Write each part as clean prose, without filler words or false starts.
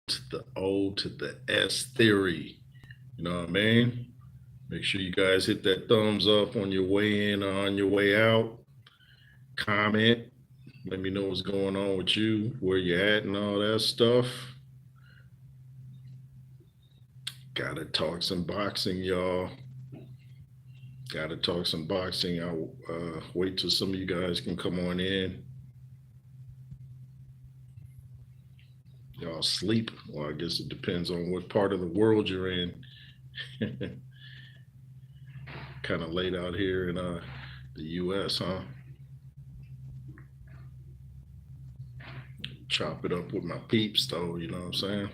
to the O to the S theory. You know what I mean? Make sure you guys hit that thumbs up on your way in or on your way out. Comment. Let me know what's going on with you, where you at, and all that stuff. Gotta talk some boxing, y'all. Gotta talk some boxing. I'll wait till some of you guys can come on in. Y'all sleep. Well, I guess it depends on what part of the world you're in. Kind of late out here in the U.S., huh? Chop it up with my peeps, though. You know what I'm saying?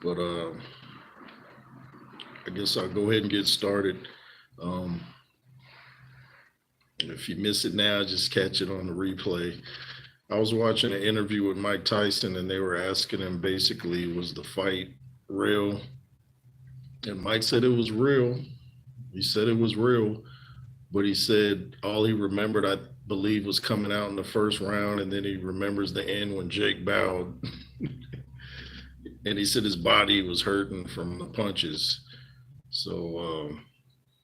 But I guess I'll go ahead and get started. Um, if you miss it now, just catch it on the replay. I was watching an interview with Mike Tyson, and they were asking him basically, was the fight real? And Mike said it was real. He said it was real, but he said all he remembered, I believe, was coming out in the first round, and then he remembers the end when Jake bowed. And he said his body was hurting from the punches. So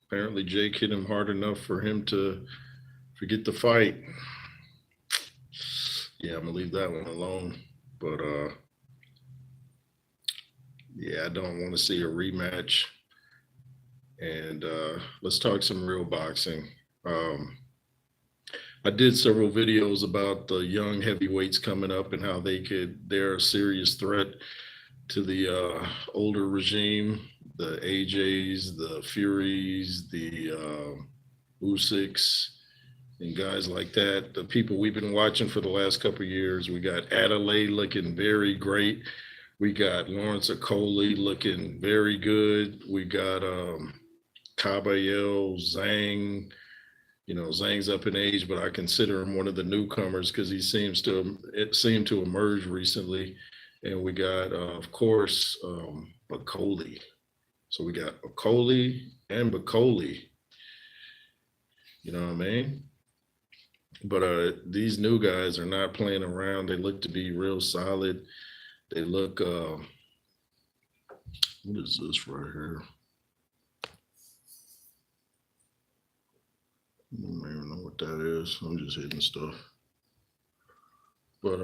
apparently Jake hit him hard enough for him to forget the fight. Yeah, I'm gonna leave that one alone. But yeah, I don't want to see a rematch. And let's talk some real boxing. Um, I did several videos about the young heavyweights coming up and how they're a serious threat to the older regime, the AJs, the Furies, the Usyks, and guys like that. The people we've been watching for the last couple of years. We got Adelaide looking very great. We got Lawrence Okoli looking very good. We got Caballero, Zhang. You know, Zhang's up in age, but I consider him one of the newcomers because he seemed to emerge recently. And we got, of course, Okoli. So we got Okoli and Bacoli. You know what I mean? But these new guys are not playing around. They look to be real solid. They look, what is this right here? I don't even know what that is. I'm just hitting stuff. But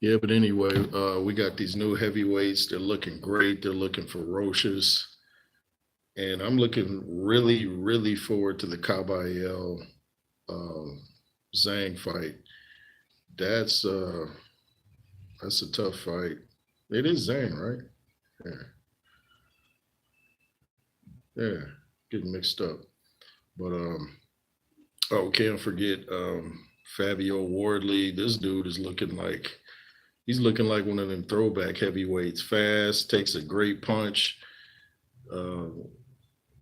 yeah, but anyway, we got these new heavyweights. They're looking great. They're looking ferocious. And I'm looking really, really forward to the Caballero Zhang fight. That's uh that's a tough fight. It is Zhang, right? Yeah, yeah. Getting mixed up. But oh, can't forget Fabio Wardley. This dude is looking like he's looking like one of them throwback heavyweights. Fast, takes a great punch. Uh,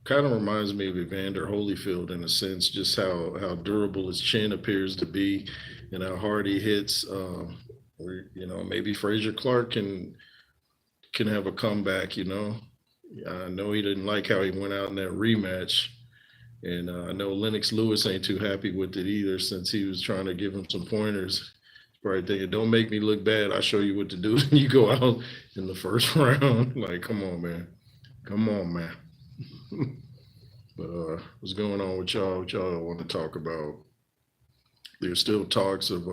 Kind of reminds me of Evander Holyfield in a sense, just how durable his chin appears to be, and how hard he hits. Or, you know, maybe Frazier Clark can have a comeback. You know, I know he didn't like how he went out in that rematch, and I know Lennox Lewis ain't too happy with it either, since he was trying to give him some pointers. Right there, don't make me look bad. I'll show you what to do. And you go out in the first round. Like, come on, man. Come on, man. But what's going on with y'all? What y'all want to talk about? There's still talks of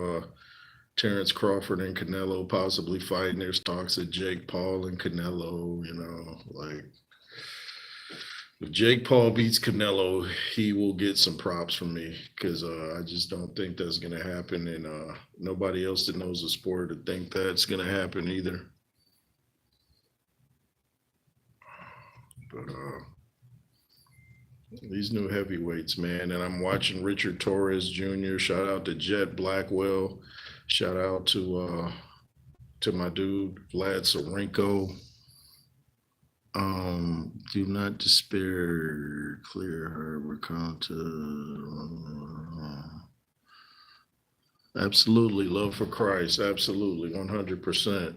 Terrence Crawford and Canelo possibly fighting. There's talks of Jake Paul and Canelo. You know, like if Jake Paul beats Canelo, he will get some props from me because I just don't think that's going to happen, and nobody else that knows the sport would think that's going to happen either. But these new heavyweights, man, and I'm watching Richard Torres Jr. Shout out to Jet Blackwell. Shout out to my dude Vlad Sarenko. Do not despair. Clear her. We're come to. Absolutely. Love for Christ. Absolutely. 100%.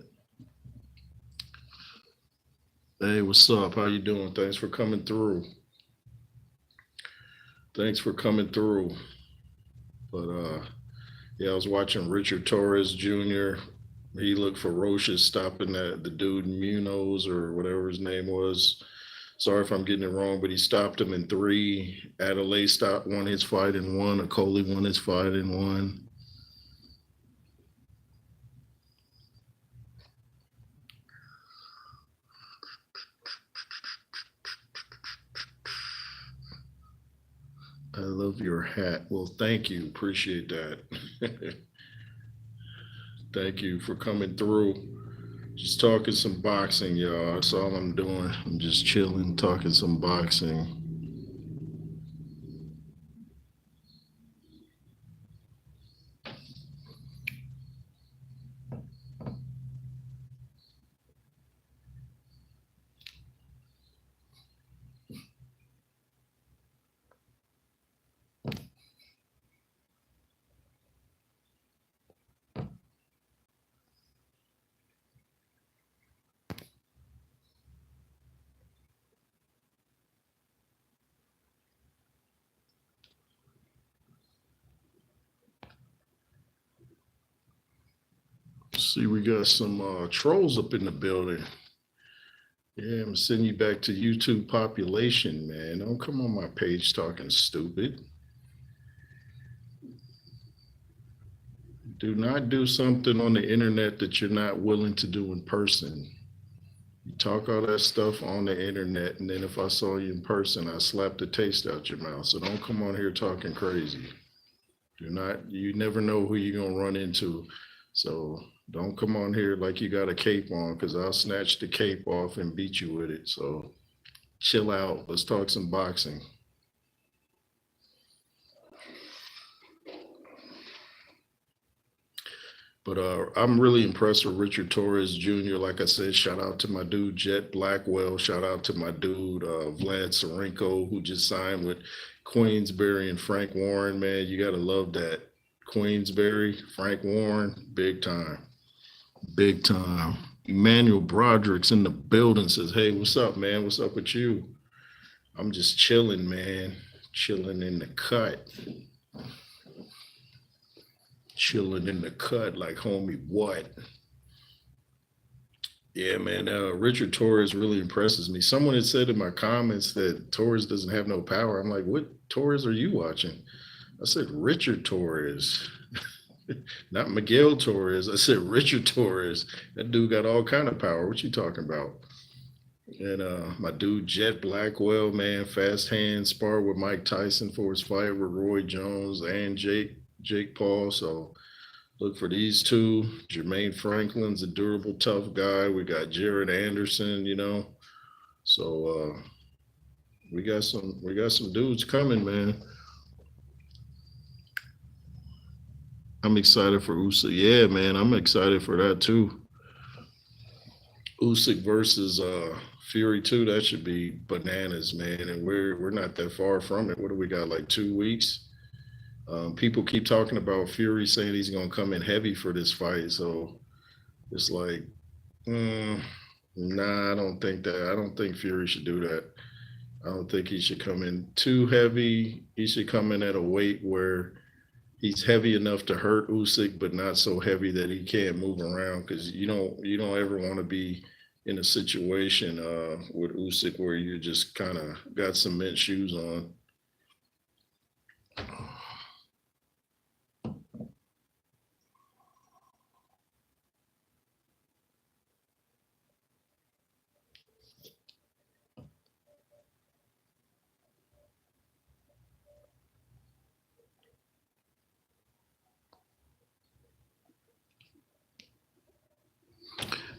Hey, what's up? How you doing? Thanks for coming through. Thanks for coming through. But yeah, I was watching Richard Torres Jr. He looked ferocious stopping the dude Munoz or whatever his name was. Sorry if I'm getting it wrong, but he stopped him in three. Adelaide won his fight in one. Okoli won his fight in one. I love your hat. Well, thank you. Appreciate that. Thank you for coming through. Just talking some boxing, y'all. That's all I'm doing. I'm just chilling, talking some boxing. See, we got some trolls up in the building. Yeah, I'm sending you back to YouTube population, man. Don't come on my page talking stupid. Do not do something on the internet that you're not willing to do in person. You talk all that stuff on the internet, and then if I saw you in person, I slap the taste out your mouth. So don't come on here talking crazy. Do not, you never know who you're gonna run into. So don't come on here like you got a cape on, because I'll snatch the cape off and beat you with it. So chill out. Let's talk some boxing. But I'm really impressed with Richard Torres Jr. Like I said, shout out to my dude Jet Blackwell. Shout out to my dude Vlad Sarenko, who just signed with Queensberry and Frank Warren. Man, you gotta love that. Queensberry, Frank Warren, big time, big time. Emmanuel Broderick's in the building. Says, "Hey, what's up, man? What's up with you?" I'm just chilling, man. Chilling in the cut. Chilling in the cut like homie what? Yeah, man. Richard Torres really impresses me. Someone had said in my comments that Torres doesn't have no power. I'm like, what Torres are you watching? I said Richard Torres, not Miguel Torres. I said Richard Torres. That dude got all kind of power. What you talking about? And my dude Jet Blackwell, man, fast hand, sparred with Mike Tyson for his fight with Roy Jones and Jake Paul. So look for these two. Jermaine Franklin's a durable, tough guy. We got Jared Anderson, you know. So we got some dudes coming, man. I'm excited for Usyk. Yeah, man, I'm excited for that too. Usyk versus Fury too. That should be bananas, man. And we're not that far from it. What do we got? Like 2 weeks. People keep talking about Fury saying he's gonna come in heavy for this fight. So it's like, nah, I don't think that. I don't think Fury should do that. I don't think he should come in too heavy. He should come in at a weight where he's heavy enough to hurt Usyk, but not so heavy that he can't move around. Because you don't ever want to be in a situation with Usyk where you just kind of got cement shoes on.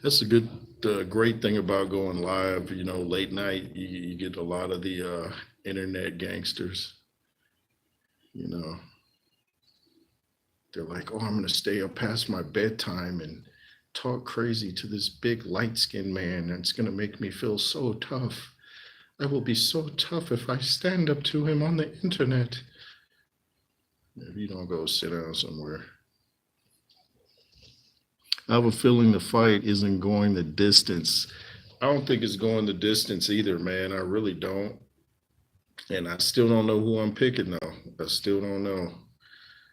That's a great thing about going live. Late night, you get a lot of the internet gangsters. You know, they're like, "Oh, I'm gonna stay up past my bedtime and talk crazy to this big light skinned man. And it's going to make me feel so tough. I will be so tough if I stand up to him on the internet. If you don't go sit down somewhere. I have a feeling the fight isn't going the distance. I don't think it's going the distance either, man. I really don't. And I still don't know who I'm picking, though. I still don't know.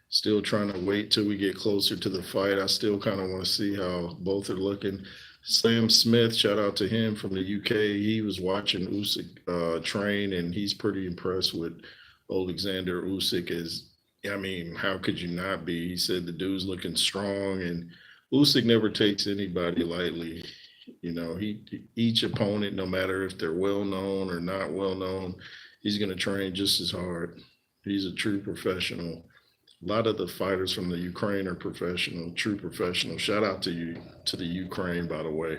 Still trying to wait till we get closer to the fight. I still kind of want to see how both are looking. Sam Smith, shout out to him from the UK. He was watching Usyk train, and he's pretty impressed with Alexander Usyk. I mean, how could you not be? He said the dude's looking strong, and Usyk never takes anybody lightly. You know, each opponent, no matter if they're well known or not well known, he's going to train just as hard. He's a true professional. A lot of the fighters from the Ukraine are professional, true professional. Shout out to you, to the Ukraine, by the way.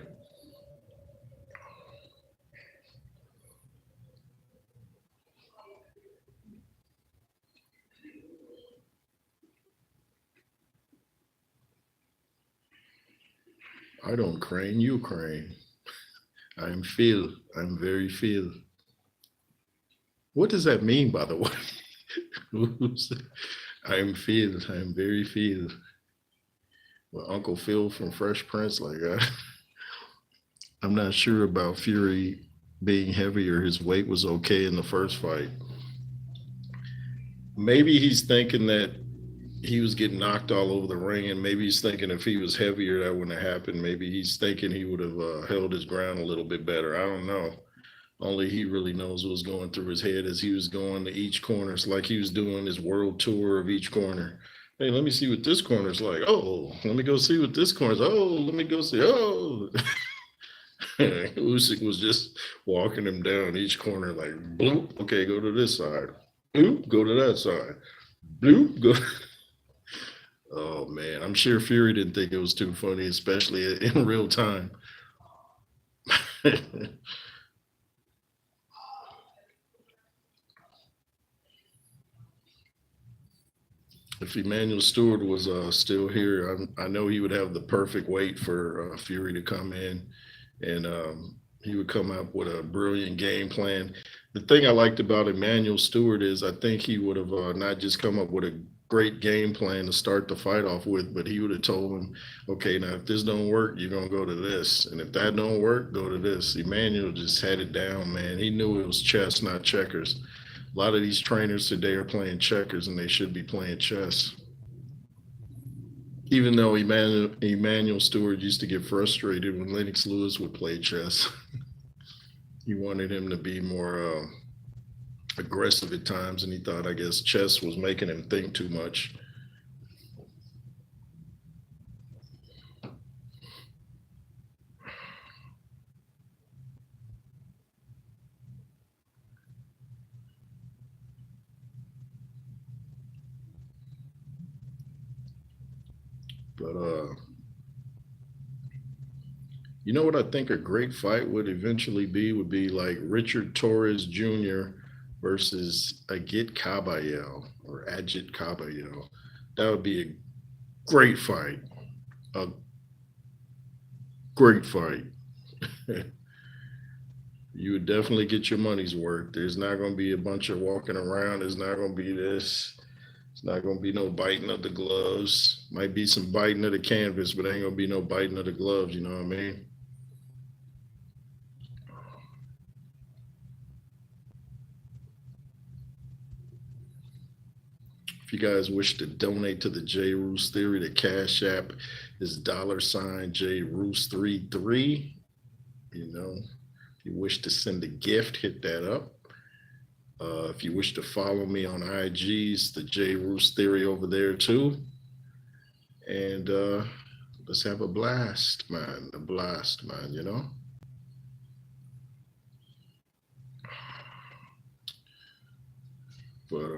I don't crane, Ukraine. I'm Phil. I'm very Phil. What does that mean, by the way? I'm Phil. I'm very Phil. Well, Uncle Phil from Fresh Prince, I'm not sure about Fury being heavier. His weight was okay in the first fight. Maybe he's thinking that he was getting knocked all over the ring, and maybe he's thinking if he was heavier, that wouldn't have happened. Maybe he's thinking he would have held his ground a little bit better. I don't know. Only he really knows what was going through his head as he was going to each corner. It's like he was doing his world tour of each corner. Hey, let me see what this corner's like. Oh, let me go see what this corner's. Oh, let me go see. Oh, Usyk was just walking him down each corner like, bloop, okay, go to this side. Bloop, go to that side. Bloop, go. Oh man, I'm sure Fury didn't think it was too funny, especially in real time. If Emmanuel Stewart was still here, I know he would have the perfect weight for Fury to come in, and he would come up with a brilliant game plan. The thing I liked about Emmanuel Stewart is I think he would have not just come up with a great game plan to start the fight off with, but he would have told him, okay, now if this don't work, you're gonna go to this, and if that don't work, go to this. Emmanuel just had it down, man. He knew it was chess, not checkers. A lot of these trainers today are playing checkers, and they should be playing chess. Even though Emmanuel Stewart used to get frustrated when Lennox Lewis would play chess, he wanted him to be more aggressive at times, and he thought, I guess, chess was making him think too much. But you know what I think a great fight would eventually be would be like Richard Torres Jr. versus Agit Kabayel or Ajit Kabayel. That would be a great fight. A great fight. You would definitely get your money's worth. There's not going to be a bunch of walking around. There's not going to be this. It's not going to be no biting of the gloves. Might be some biting of the canvas, but ain't going to be no biting of the gloves. You know what I mean? If you guys wish to donate to the J Roos Theory, the Cash App is $J Roos 33. You know, if you wish to send a gift, hit that up. If you wish to follow me on IGs, the J Roos Theory over there too. And let's have a blast, man. A blast, man, you know? But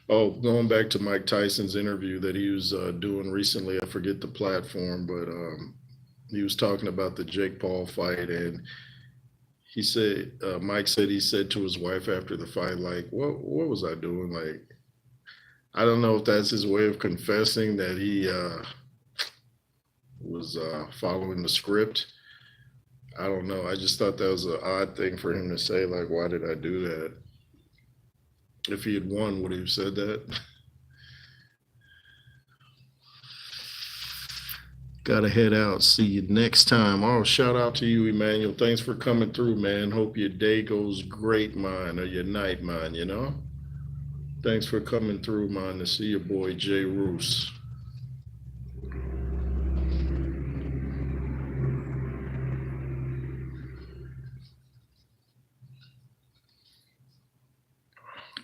going back to Mike Tyson's interview that he was doing recently, I forget the platform, but he was talking about the Jake Paul fight, and he said, Mike said he said to his wife after the fight, like, what was I doing? Like, I don't know if that's his way of confessing that he was following the script. I don't know. I just thought that was an odd thing for him to say. Like, why did I do that? If he had won, would he have said that? Gotta head out. See you next time. Oh, shout out to you, Emmanuel. Thanks for coming through, man. Hope your day goes great, man, or your night, man, you know? Thanks for coming through, man, to see your boy, Jay Roos.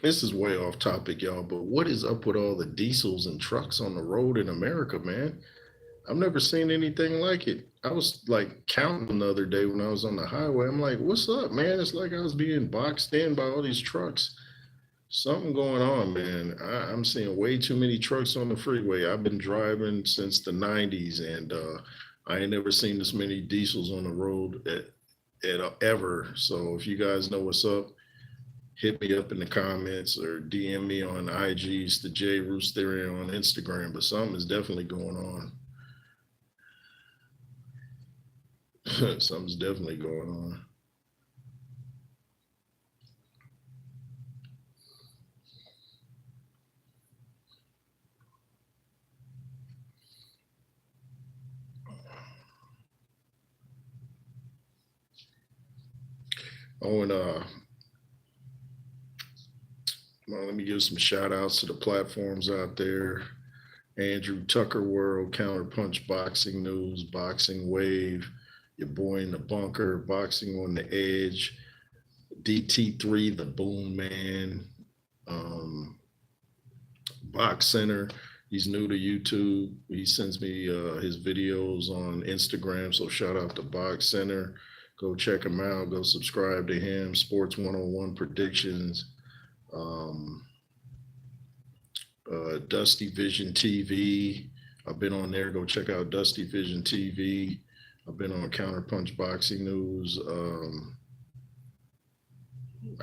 This is way off topic, y'all, but what is up with all the diesels and trucks on the road in America, man? I've never seen anything like it. I was like counting the other day when I was on the highway. I'm like, what's up, man? It's like I was being boxed in by all these trucks. Something going on, man. I'm seeing way too many trucks on the freeway. I've been driving since the 90s, and I ain't never seen this many diesels on the road ever. So if you guys know what's up, hit me up in the comments or DM me on IG's the J Roos Theory on Instagram. But something is definitely going on. Something's definitely going on. Oh, and well, let me give some shout outs to the platforms out there. Andrew Tucker World, Counterpunch Boxing News, Boxing Wave, your boy in the bunker, Boxing on the Edge, DT3, the Boom Man, um, Box Center. He's new to YouTube. He sends me his videos on Instagram. So shout out to Box Center. Go check him out. Go subscribe to him. Sports 101 Predictions. Um, Dusty Vision TV. I've been on there. Go check out Dusty Vision TV. I've been on Counterpunch Boxing News.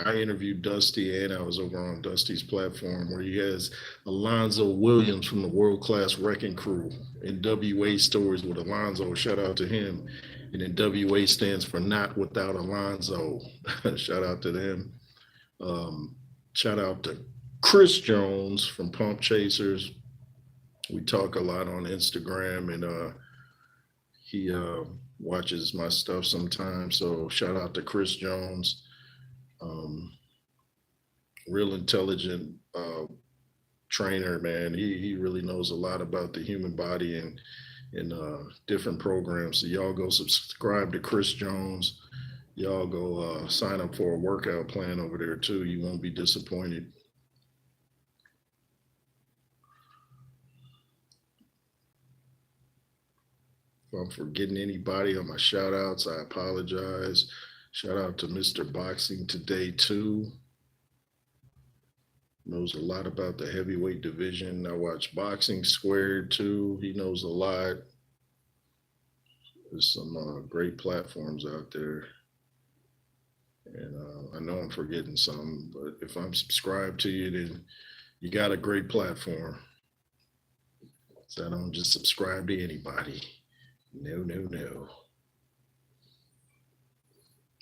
I interviewed Dusty, and I was over on Dusty's platform where he has Alonzo Williams from the World Class Wrecking Crew in WA Stories with Alonzo. Shout out to him. And then WA stands for Not Without Alonzo. Shout out to them. Shout out to Chris Jones from Pump Chasers. We talk a lot on Instagram, and he watches my stuff sometimes. So shout out to Chris Jones. Real intelligent trainer, man. He really knows a lot about the human body and different programs. So y'all go subscribe to Chris Jones. Y'all go sign up for a workout plan over there too. You won't be disappointed. If I'm forgetting anybody on my shout outs, I apologize. Shout out to Mr. Boxing Today too. Knows a lot about the heavyweight division. I watch Boxing Squared too. He knows a lot. There's some great platforms out there. And I know I'm forgetting some, but if I'm subscribed to you, then you got a great platform. So I don't just subscribe to anybody. No, no, no.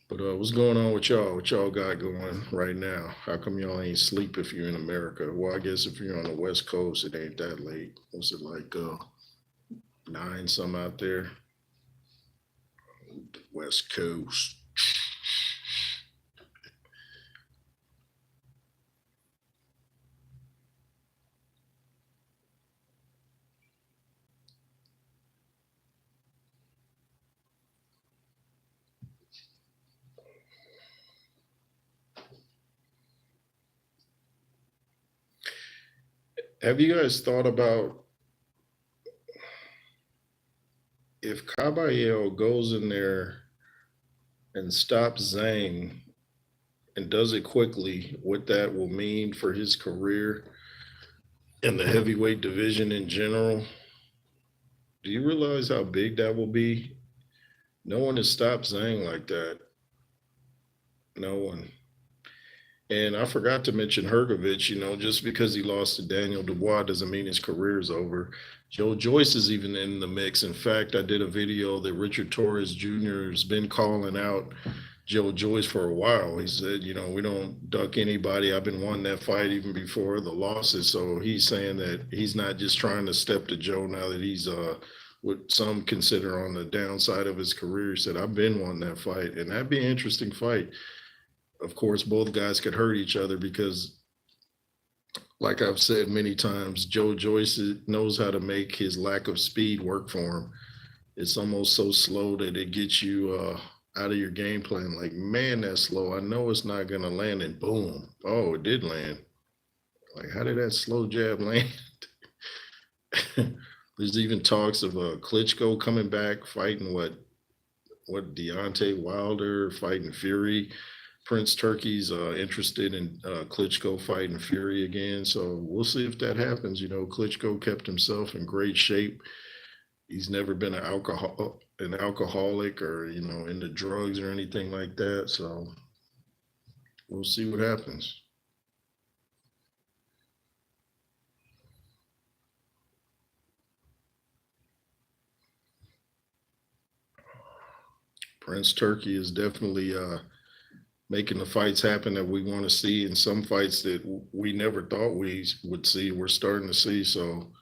But what's going on with y'all? What y'all got going right now? How come y'all ain't sleep if you're in America? Well, I guess if you're on the West Coast, it ain't that late. What's it like 9 some out there? West Coast. Have you guys thought about if Caballero goes in there and stops Zhang and does it quickly, what that will mean for his career and the heavyweight division in general? Do you realize how big that will be? No one has stopped Zhang like that. No one. And I forgot to mention Hergovich, just because he lost to Daniel Dubois doesn't mean his career is over. Joe Joyce is even in the mix. In fact, I did a video that Richard Torres Jr. has been calling out Joe Joyce for a while. He said, you know, we don't duck anybody. I've been wanting that fight even before the losses. So he's saying that he's not just trying to step to Joe now that he's what some consider on the downside of his career. He said, I've been wanting that fight, and that'd be an interesting fight. Of course, both guys could hurt each other because, like I've said many times, Joe Joyce knows how to make his lack of speed work for him. It's almost so slow that it gets you out of your game plan. Like, man, that's slow. I know it's not going to land, and boom. Oh, it did land. Like, how did that slow jab land? There's even talks of Klitschko coming back, fighting Deontay Wilder, fighting Fury. Prince Turkey's interested in Klitschko fighting Fury again. So we'll see if that happens. You know, Klitschko kept himself in great shape. He's never been an alcoholic or, you know, into drugs or anything like that. So we'll see what happens. Prince Turkey is definitely making the fights happen that we want to see, and some fights that we never thought we would see, we're starting to see. So,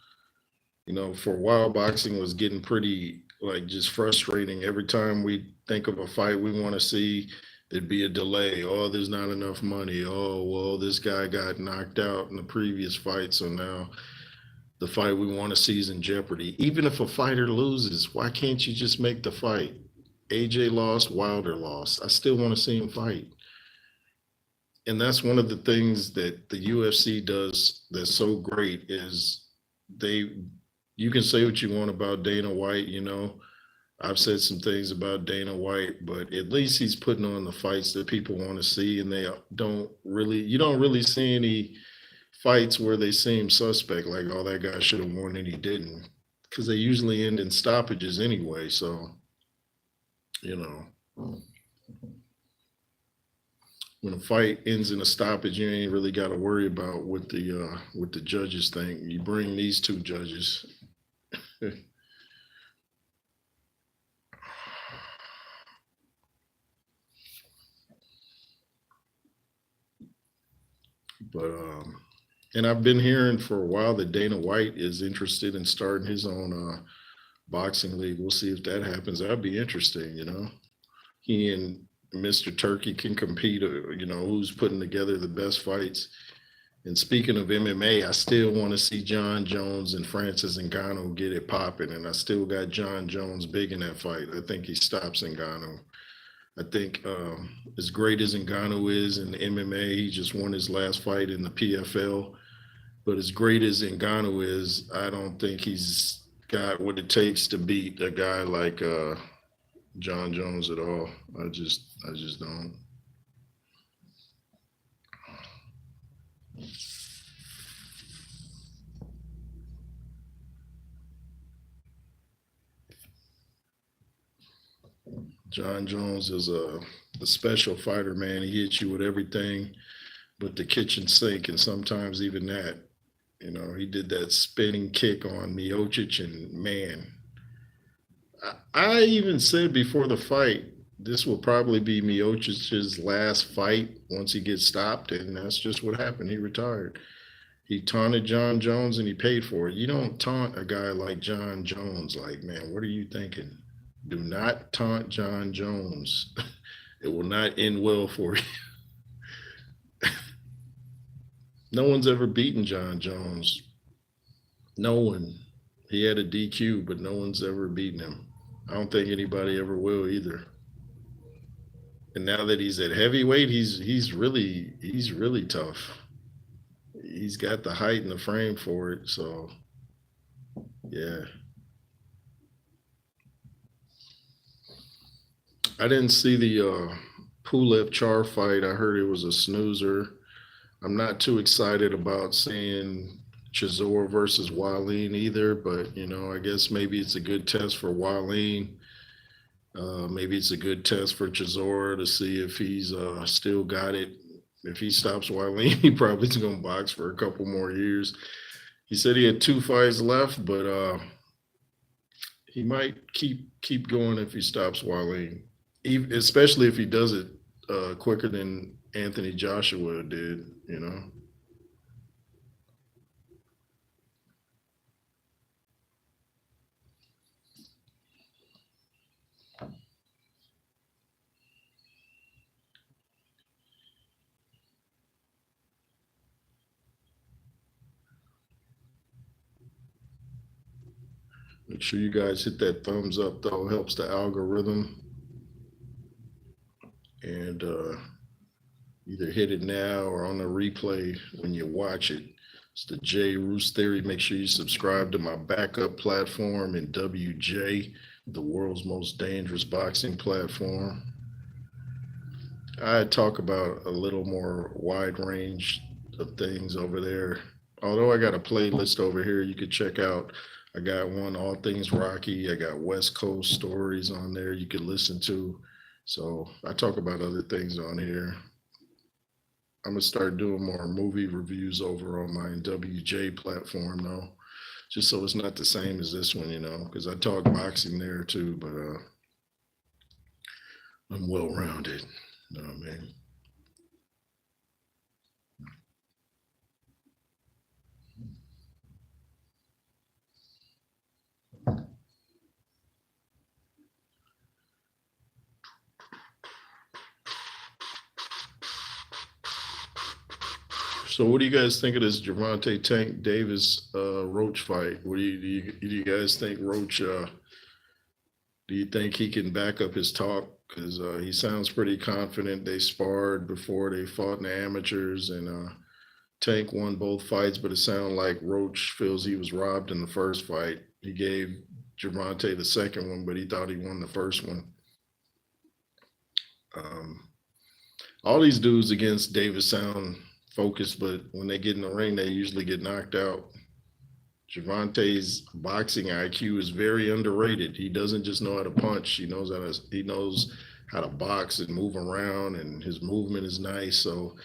you know, for a while, boxing was getting pretty like just frustrating. Every time we think of a fight we want to see, there'd be a delay. Oh, there's not enough money. Oh, well, this guy got knocked out in the previous fight, so now the fight we want to see is in jeopardy. Even if a fighter loses, why can't you just make the fight? AJ lost, Wilder lost. I still want to see him fight. And that's one of the things that the UFC does that's so great is you can say what you want about Dana White, you know. I've said some things about Dana White, but at least he's putting on the fights that people want to see, and you don't really see any fights where they seem suspect, like, oh, that guy should have won and he didn't, because they usually end in stoppages anyway. So, you know, when a fight ends in a stoppage, you ain't really got to worry about what the judges think. You bring these two judges. But and I've been hearing for a while that Dana White is interested in starting his own boxing league. We'll see if that happens. That'd be interesting, you know. He and Mr. Turkey can compete, you know, who's putting together the best fights. And speaking of MMA, I still want to see John Jones and Francis Ngannou get it popping. And I still got John Jones big in that fight. I think he stops Ngannou. I think as great as Ngannou is in the MMA, he just won his last fight in the PFL. But as great as Ngannou is, I don't think he's got what it takes to beat a guy like John Jones at all. I just don't. John Jones is a special fighter, man. He hits you with everything but the kitchen sink, and sometimes even that. You know, he did that spinning kick on Miocic, and man, I even said before the fight, this will probably be Miocic's last fight once he gets stopped, and that's just what happened. He retired. He taunted John Jones, and he paid for it. You don't taunt a guy like John Jones. Like, man, what are you thinking? Do not taunt John Jones. It will not end well for you. No one's ever beaten John Jones. No one. He had a DQ, but no one's ever beaten him. I don't think anybody ever will either. And now that he's at heavyweight, he's really tough. He's got the height and the frame for it. So yeah. I didn't see the Pulev Char fight. I heard it was a snoozer. I'm not too excited about seeing Chisora versus Wallin either, but you know, I guess maybe it's a good test for Wallin. Maybe it's a good test for Chisora to see if he's still got it. If he stops Wallin, he probably is going to box for a couple more years. He said he had 2 fights left, but he might keep going if he stops Wallin, especially if he does it quicker than Anthony Joshua did. You know. Make sure you guys hit that thumbs up though. Helps the algorithm. And either hit it now or on the replay when you watch it. It's the J Roos Theory. Make sure you subscribe to my backup platform in WJ, the world's most dangerous boxing platform. I talk about a little more wide range of things over there. Although I got a playlist over here you could check out. I got one, All Things Rocky. I got West Coast stories on there you could listen to. So I talk about other things on here. I'm gonna start doing more movie reviews over on my WJ platform though, just so it's not the same as this one, because I talk boxing there too, but I'm well rounded. You know what I mean? So what do you guys think of this Javonte Tank Davis Roach fight? What do you guys think Roach? Do you think he can back up his talk? Because he sounds pretty confident. They sparred before they fought in the amateurs, and Tank won both fights, but it sounded like Roach feels he was robbed in the first fight. He gave Javonte the second one, but he thought he won the first one. Um, all these dudes against Davis sound focused, but when they get in the ring, they usually get knocked out. Javonte's boxing IQ is very underrated. He doesn't just know how to punch. He knows how to box and move around, and his movement is nice. So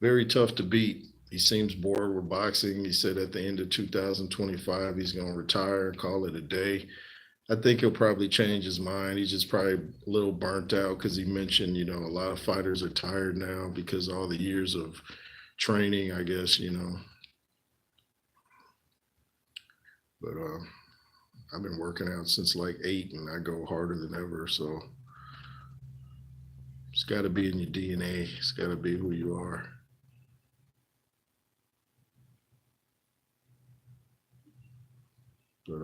very tough to beat. He seems bored with boxing. He said at the end of 2025 he's going to retire and call it a day. I think he'll probably change his mind. He's just probably a little burnt out because he mentioned, a lot of fighters are tired now because all the years of training, I guess. But I've been working out since like 8 and I go harder than ever. So it's got to be in your DNA. It's got to be who you are. But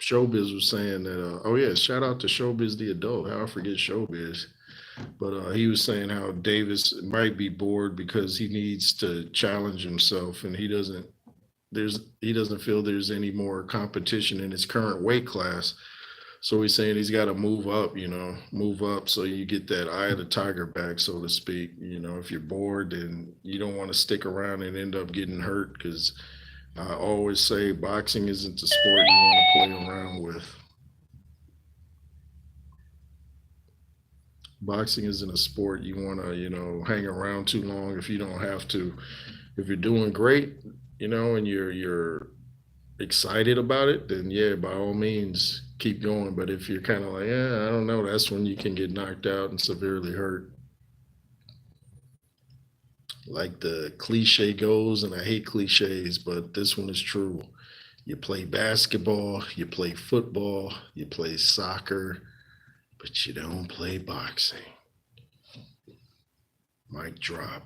Showbiz was saying that, oh yeah, shout out to Showbiz the adult. How I forget Showbiz. But he was saying how Davis might be bored because he needs to challenge himself, and he doesn't feel there's any more competition in his current weight class. So he's saying he's got to move up so you get that eye of the tiger back, so to speak. If you're bored, then you don't want to stick around and end up getting hurt because I always say boxing isn't the sport you want to play around with. Boxing isn't a sport you want to, hang around too long if you don't have to. If you're doing great, and you're excited about it, then yeah, by all means, keep going. But if you're kind of like, yeah, I don't know, that's when you can get knocked out and severely hurt. Like the cliche goes, and I hate cliches, but this one is true. You play basketball, you play football, you play soccer, but you don't play boxing. Mic drop.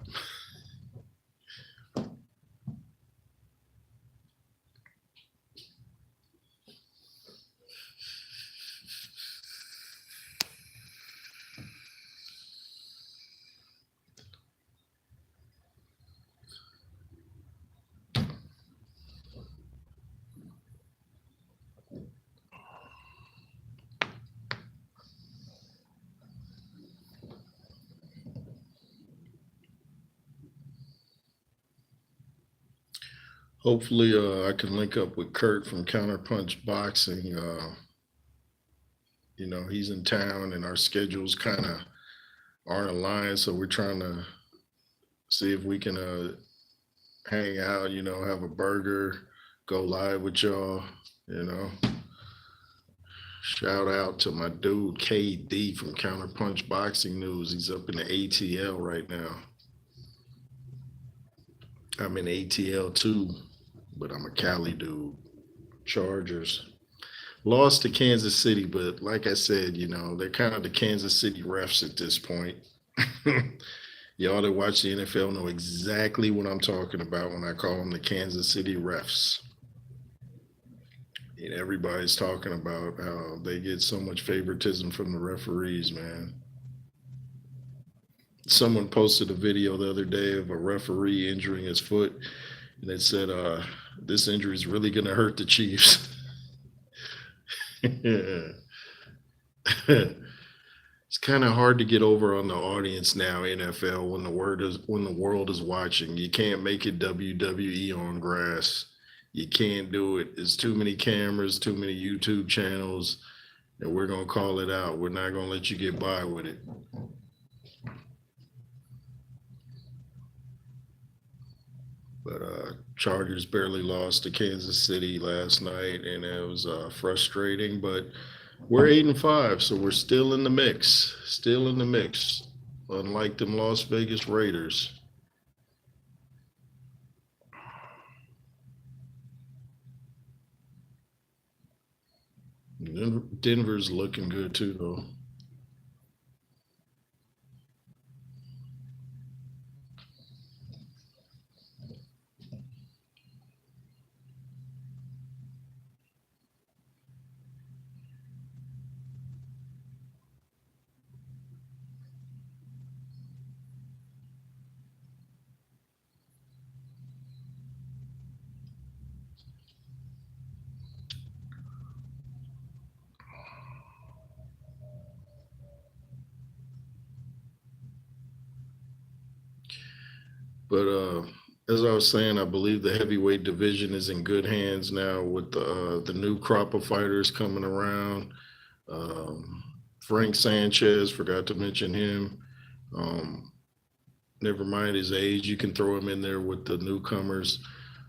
Hopefully, I can link up with Kurt from Counterpunch Boxing. He's in town, and our schedules kind of aren't aligned, so we're trying to see if we can hang out. Have a burger, go live with y'all. You know, shout out to my dude KD from Counterpunch Boxing News. He's up in the ATL right now. I'm in ATL too, but I'm a Cali dude. Chargers lost to Kansas City, but like I said, you know, they're kind of the Kansas City refs at this point. Y'all that watch the NFL know exactly what I'm talking about when I call them the Kansas City refs. And everybody's talking about how they get so much favoritism from the referees, man. Someone posted a video the other day of a referee injuring his foot, and it said, this injury is really going to hurt the Chiefs. It's kind of hard to get over on the audience now, NFL, when the world is watching. You can't make it WWE on grass. You can't do it. There's too many cameras, too many YouTube channels, and we're gonna call it out. We're not gonna let you get by with it. But Chargers barely lost to Kansas City last night, and it was frustrating. But we're 8-5, so we're still in the mix. Still in the mix, unlike them Las Vegas Raiders. Denver's looking good too, though. But as I was saying, I believe the heavyweight division is in good hands now with the new crop of fighters coming around. Frank Sanchez, forgot to mention him. Never mind his age, you can throw him in there with the newcomers.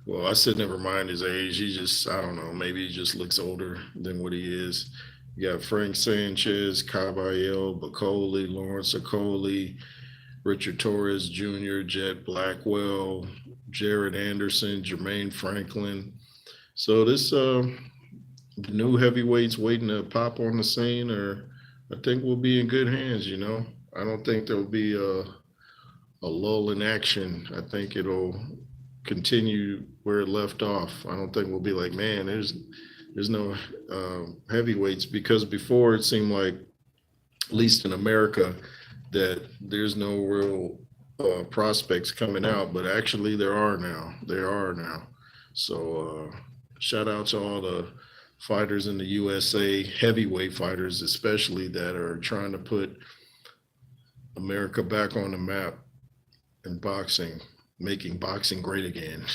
Well, I said never mind his age. He just, I don't know, maybe he just looks older than what he is. You got Frank Sanchez, Caballero, Bacoli, Lawrence Acoli, Richard Torres Jr., Jet Blackwell, Jared Anderson, Jermaine Franklin. So this new heavyweights waiting to pop on the scene, or I think we'll be in good hands. You know, I don't think there'll be a lull in action. I think it'll continue where it left off. I don't think we'll be like, man, there's no heavyweights, because before it seemed like, at least in America, that there's no real prospects coming out, but actually there are now. There are now. So shout out to all the fighters in the USA, heavyweight fighters especially, that are trying to put America back on the map in boxing, making boxing great again.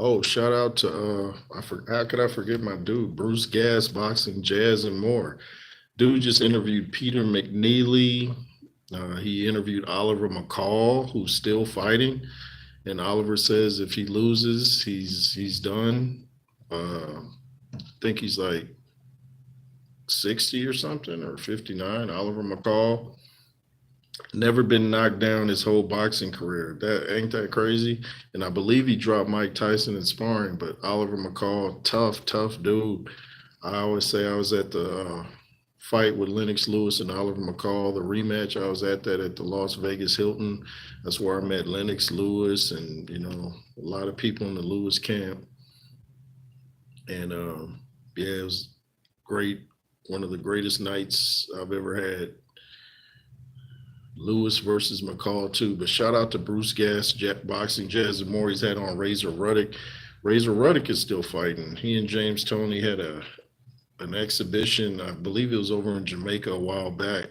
Oh, shout out to how could I forget my dude, Bruce Gas, Boxing, Jazz, and more. Dude just interviewed Peter McNeely. He interviewed Oliver McCall, who's still fighting, and Oliver says if he loses, he's done. I think he's like 60 or something, or 59. Oliver McCall, never been knocked down his whole boxing career. That ain't that crazy. And I believe he dropped Mike Tyson in sparring, but Oliver McCall, tough dude. I always say I was at the fight with Lennox Lewis and Oliver McCall, the rematch. I was at that at the Las Vegas Hilton. That's where I met Lennox Lewis and, you know, a lot of people in the Lewis camp. And yeah, it was great. One of the greatest nights I've ever had. Lewis versus McCall too. But shout out to Bruce Gass, Boxing Jazz, and more. He's had on Razor Ruddock. Razor Ruddock is still fighting. He and James Toney had an exhibition. I believe it was over in Jamaica a while back.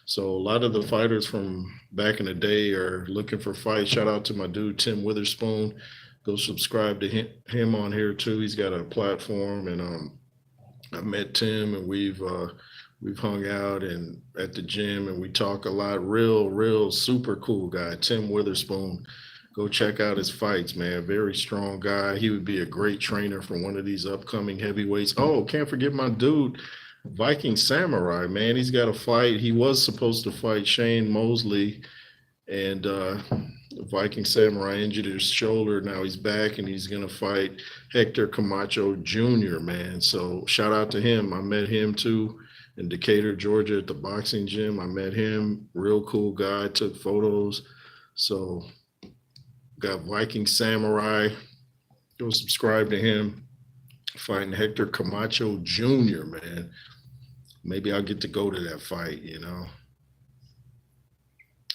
So a lot of the fighters from back in the day are looking for fights. Shout out to my dude Tim Witherspoon. Go subscribe to him on here too. He's got a platform, and I met Tim, and we've hung out and at the gym, and we talk a lot. Real super cool guy, Tim Witherspoon. Go check out his fights, man. Very strong guy. He would be a great trainer for one of these upcoming heavyweights. Oh, can't forget my dude, Viking Samurai, man. He's got a fight. He was supposed to fight Shane Mosley, and Viking Samurai injured his shoulder. Now he's back, and he's going to fight Hector Camacho Jr., man. So shout out to him. I met him too in Decatur, Georgia at the boxing gym. I met him. Real cool guy. Took photos. So got Viking Samurai. Go subscribe to him. Fighting Hector Camacho Jr., man. Maybe I'll get to go to that fight, you know.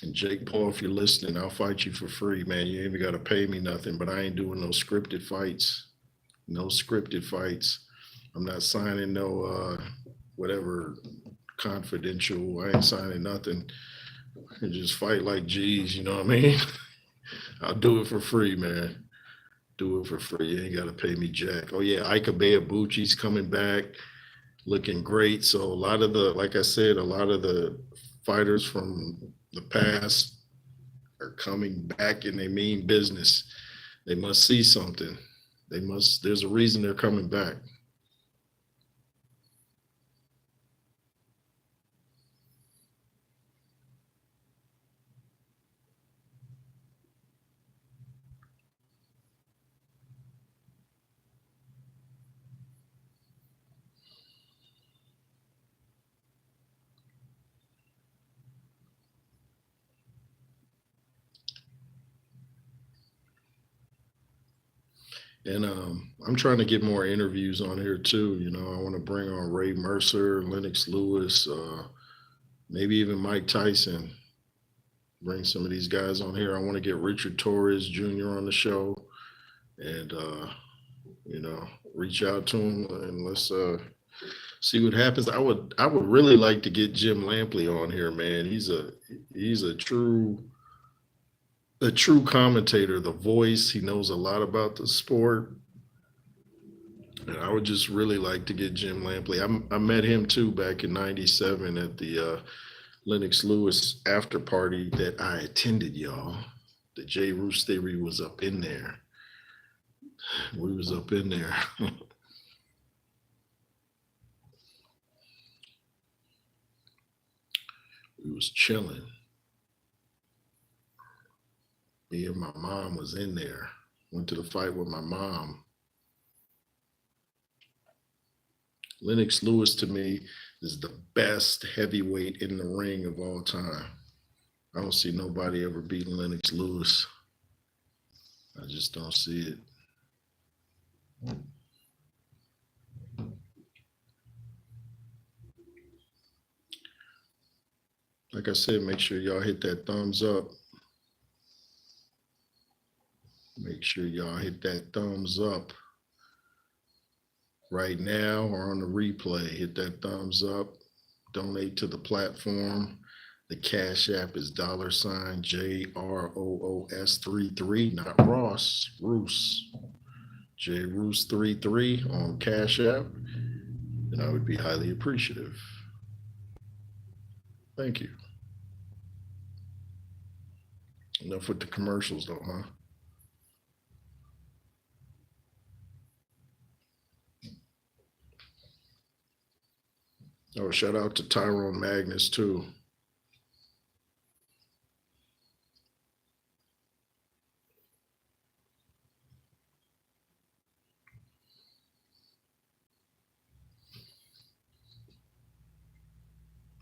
And Jake Paul, if you're listening, I'll fight you for free, man. You ain't even got to pay me nothing, but I ain't doing no scripted fights. No scripted fights. I'm not signing no whatever confidential. I ain't signing nothing. I just fight like G's, you know what I mean? I'll do it for free, man. Do it for free. You ain't got to pay me jack. Oh, yeah, Ika Beabuchi's coming back, looking great. So a lot of the, like I said, a lot of the fighters from the past are coming back, and they mean business. They must see something. There's a reason they're coming back. And I'm trying to get more interviews on here too. You know, I want to bring on Ray Mercer, Lennox Lewis, maybe even Mike Tyson. Bring some of these guys on here. I want to get Richard Torres Jr. on the show, and you know, reach out to him, and let's see what happens. I would really like to get Jim Lampley on here, man. He's a true commentator, the voice. He knows a lot about the sport. And I would just really like to get Jim Lampley. I met him too back in '97 at the Lennox Lewis after party that I attended, y'all. The J. Roos Theory was up in there. We was up in there. We was chilling. Me and my mom was in there. Went to the fight with my mom. Lennox Lewis, to me, is the best heavyweight in the ring of all time. I don't see nobody ever beating Lennox Lewis. I just don't see it. Like I said, make sure y'all hit that thumbs up. Make sure y'all hit that thumbs up right now or on the replay. Hit that thumbs up. Donate to the platform. The Cash App is $JROOS33, not Ross, Roos. J Roos 33 on Cash App. And I would be highly appreciative. Thank you. Enough with the commercials though, huh? Oh, shout out to Tyrone Magnus too.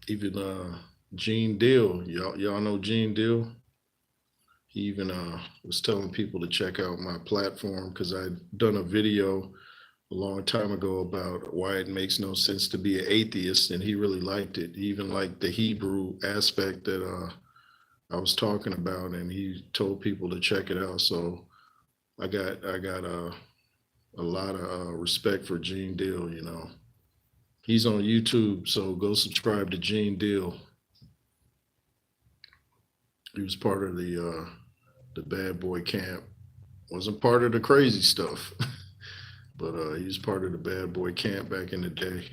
Even Gene Deal, y'all know Gene Deal? He even was telling people to check out my platform because I'd done a video a long time ago about why it makes no sense to be an atheist, and he really liked it. He even liked the Hebrew aspect that I was talking about, and he told people to check it out. So I got a lot of respect for Gene Deal. You know, he's on YouTube, so go subscribe to Gene Deal. He was part of the bad boy camp. Wasn't part of the crazy stuff, but he was part of the bad boy camp back in the day.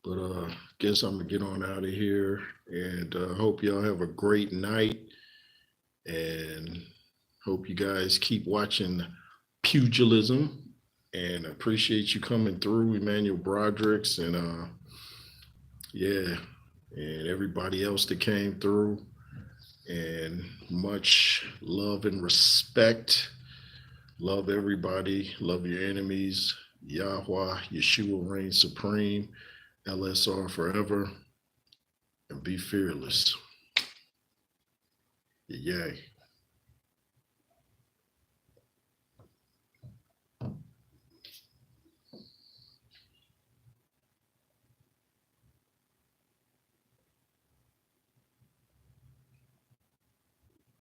But guess I'm gonna get on out of here, and hope y'all have a great night, and hope you guys keep watching pugilism. And appreciate you coming through, Emmanuel Broderick's, and yeah, and everybody else that came through. And much love and respect. Love everybody. Love your enemies. Yahweh, Yeshua reigns supreme. LSR forever. And be fearless. Yay.